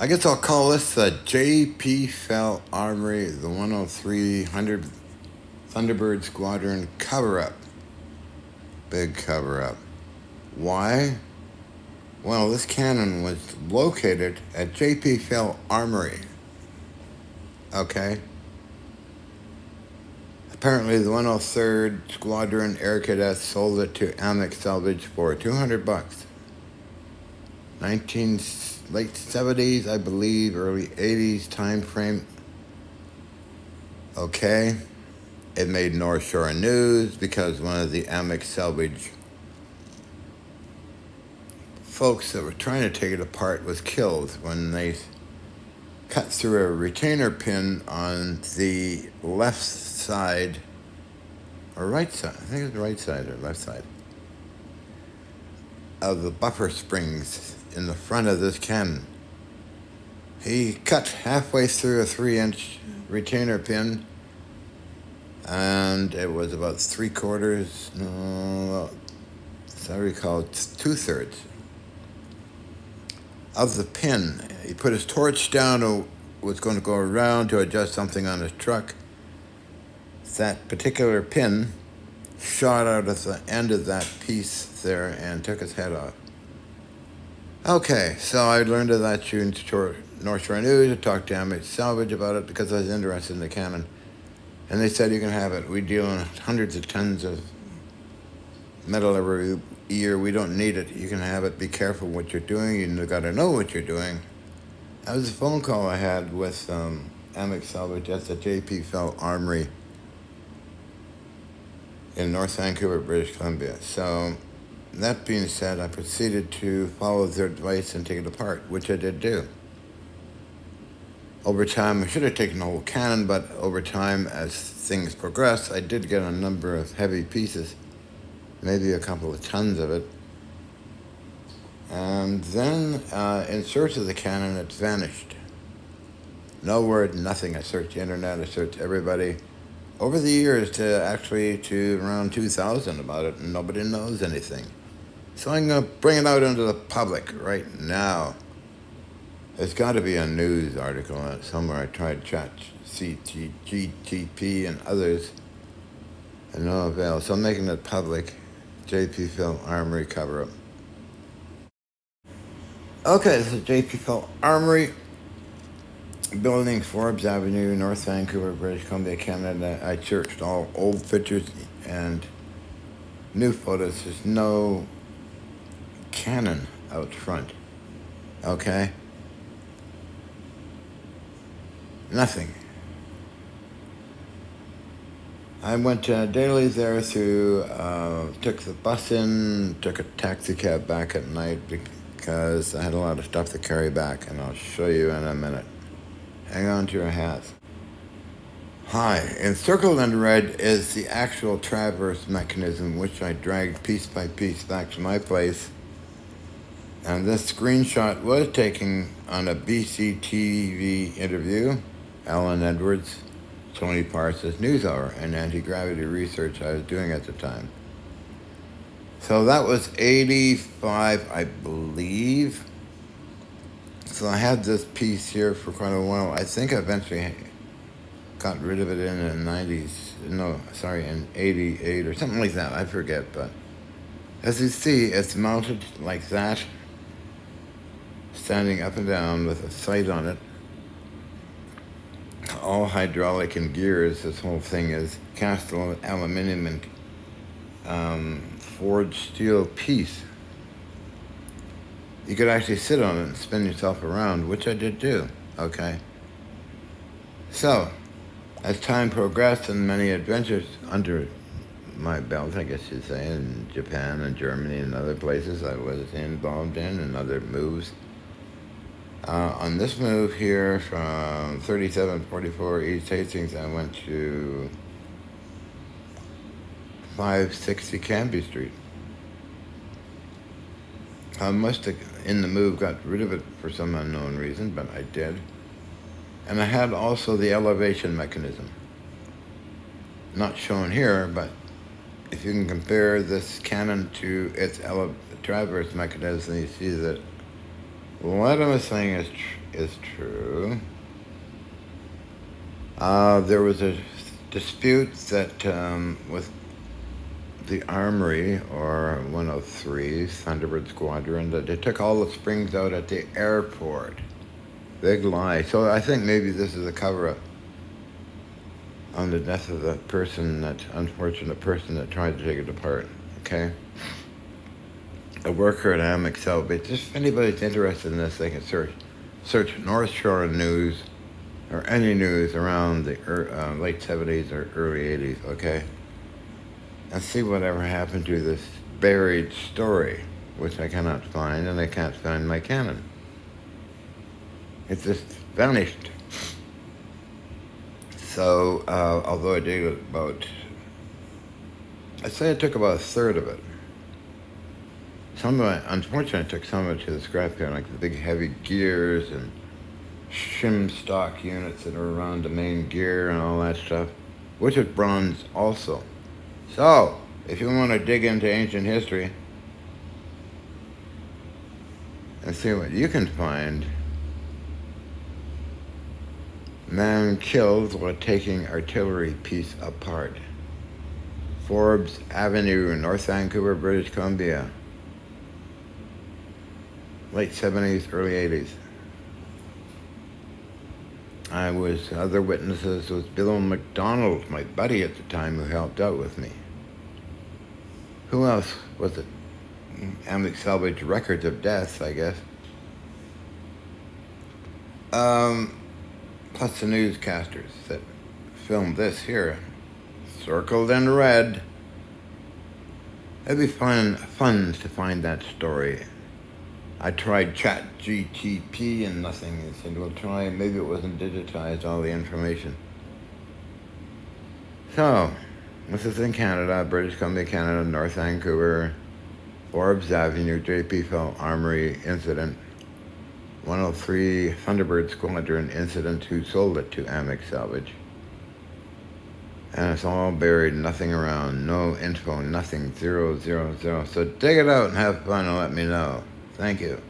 I guess I'll call this the J.P. Fell Armory, the 10300 Thunderbird Squadron cover up. Big cover up. Why? Well, this cannon was located at J.P. Fell Armory. Okay? Apparently, the 103rd Squadron Air Cadets sold it to Amex Salvage for $200. 19 late 70s, I believe, early 80s time frame. Okay. It made North Shore news because one of the Amex Salvage folks that were trying to take it apart was killed when they cut through a retainer pin on the left side, or right side, I think it was the right side or left side, of the buffer springs in the front of this cannon. He cut halfway through a 3-inch retainer pin, and it was about 3/4, no, as I recall, it's 2/3 of the pin. He put his torch down and was going to go around to adjust something on his truck. That particular pin shot out at the end of that piece there and took his head off. Okay, so I learned of that through North Shore News. I talked to Amex Salvage about it because I was interested in the cannon. And they said, you can have it. We deal in hundreds of tons of metal every year. We don't need it. You can have it. Be careful what you're doing. You got to know what you're doing. That was a phone call I had with Amex Salvage at the J.P. Fell Armory in North Vancouver, British Columbia. So that being said, I proceeded to follow their advice and take it apart, which I did do. Over time, I should have taken the whole cannon, but over time, as things progressed, I did get a number of heavy pieces, maybe a couple of tons of it. And then, in search of the cannon, it vanished. No word, nothing. I searched the internet, I searched everybody. Over the years, to around 2000 about it, and nobody knows anything. So I'm going to bring it out into the public right now. There's got to be a news article on it somewhere. I tried ChatGTP and others, and no avail. So I'm making it public. J.P. Fell Armory cover-up. Okay, this is J.P. Fell Armory, building Forbes Avenue, North Vancouver, British Columbia, Canada. I searched all old pictures and new photos. There's no cannon out front. Okay? Nothing. I went daily there took the bus in, took a taxi cab back at night because I had a lot of stuff to carry back, and I'll show you in a minute. Hang on to your hats. Hi, encircled in red is the actual traverse mechanism which I dragged piece by piece back to my place. And this screenshot was taken on a BCTV interview. Alan Edwards, Tony Parsons NewsHour, and anti-gravity research I was doing at the time. So that was 85, I believe. So I had this piece here for quite a while. I think I eventually got rid of it in in 88 or something like that. I forget, but as you see, it's mounted like that, standing up and down with a sight on it. All hydraulic and gears. This whole thing is cast aluminum and forged steel piece. You could actually sit on it and spin yourself around, which I did do. Okay. So, as time progressed and many adventures under my belt, I guess you'd say, in Japan and Germany and other places I was involved in, and other moves. On this move here from 3744 East Hastings, I went to 560 Canby Street. I must have, in the move, got rid of it for some unknown reason, but I did. And I had also the elevation mechanism. Not shown here, but if you can compare this cannon to its traverse mechanism, you see that what I was saying is is true. There was a dispute that with the armoury, or 103 Thunderbird Squadron, that they took all the springs out at the airport. Big lie. So I think maybe this is a cover-up on the death of the person, that unfortunate person that tried to take it apart. Okay? A worker at Amex Salvage. If anybody's interested in this, they can search North Shore News or any news around the late 70s or early 80s, okay? And see whatever happened to this buried story, which I cannot find, and I can't find my canon. It just vanished. So, although I did about, I'd say I took about a third of it. Some of it, unfortunately, I took some of it to the scrapyard, like the big heavy gears and shim stock units that are around the main gear and all that stuff, which is bronze also. So, if you want to dig into ancient history and see what you can find, man killed while taking artillery piece apart. Forbes Avenue, North Vancouver, British Columbia. Late 70s, early 80s. Other witnesses was Bill McDonald, my buddy at the time, who helped out with me. Who else was it? Amex Salvage records of deaths, I guess. Plus the newscasters that filmed this here, circled in red. It'd be fun to find that story. I tried ChatGTP and nothing. It said, we'll try, maybe it wasn't digitized, all the information. So, this is in Canada, British Columbia, Canada, North Vancouver, Forbes Avenue, JP Fell Armory incident, 103 Thunderbird Squadron incident, who sold it to Amex Salvage. And it's all buried, nothing around, no info, nothing, 000. So dig it out and have fun and let me know. Thank you.